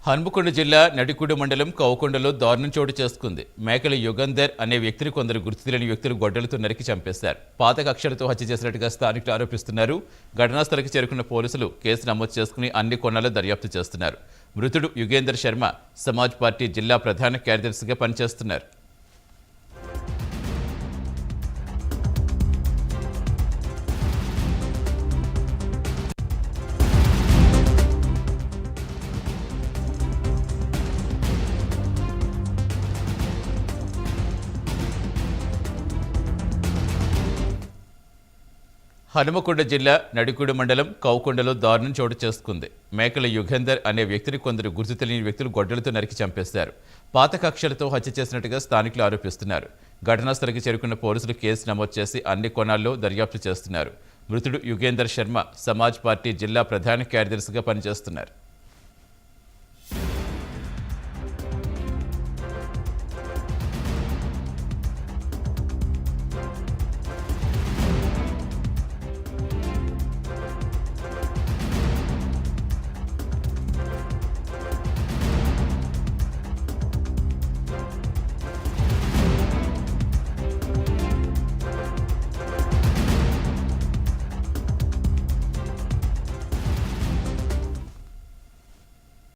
హన్మకొండ జిల్లా నడికుడి మండలం కౌకొండలో దారుణం చోటు చేసుకుంది. మేకల యుగంధర్ అనే వ్యక్తిని కొందరు గుర్తు తెలియని వ్యక్తులు గొడ్డలతో నరికి చంపేశారు. పాత కక్షలతో హత్య చేసినట్టుగా స్థానికులు ఆరోపిస్తున్నారు. ఘటనా స్థలికి చేరుకున్న పోలీసులు కేసు నమోదు చేసుకుని అన్ని కోణాల్లో దర్యాప్తు చేస్తున్నారు. మృతుడు యుగేందర్ శర్మ సమాజ్ పార్టీ జిల్లా ప్రధాన కార్యదర్శిగా పనిచేస్తున్నారు. హనుమకొండ జిల్లా నడికుడి మండలం కౌకొండలో దారుణం చోటు చేసుకుంది. మేకల యుగంధర్ అనే వ్యక్తిని కొందరు గుర్తు తెలియని వ్యక్తులు గొడ్డలతో నరికి చంపేశారు. పాత కక్షలతో హత్య చేసినట్టుగా స్థానికులు ఆరోపిస్తున్నారు. ఘటనా స్థలికి చేరుకున్న పోలీసులు కేసు నమోదు చేసి అన్ని కోణాల్లో దర్యాప్తు చేస్తున్నారు. మృతుడు యుగేందర్ శర్మ సమాజ్ పార్టీ జిల్లా ప్రధాన కార్యదర్శిగా పనిచేస్తున్నారు.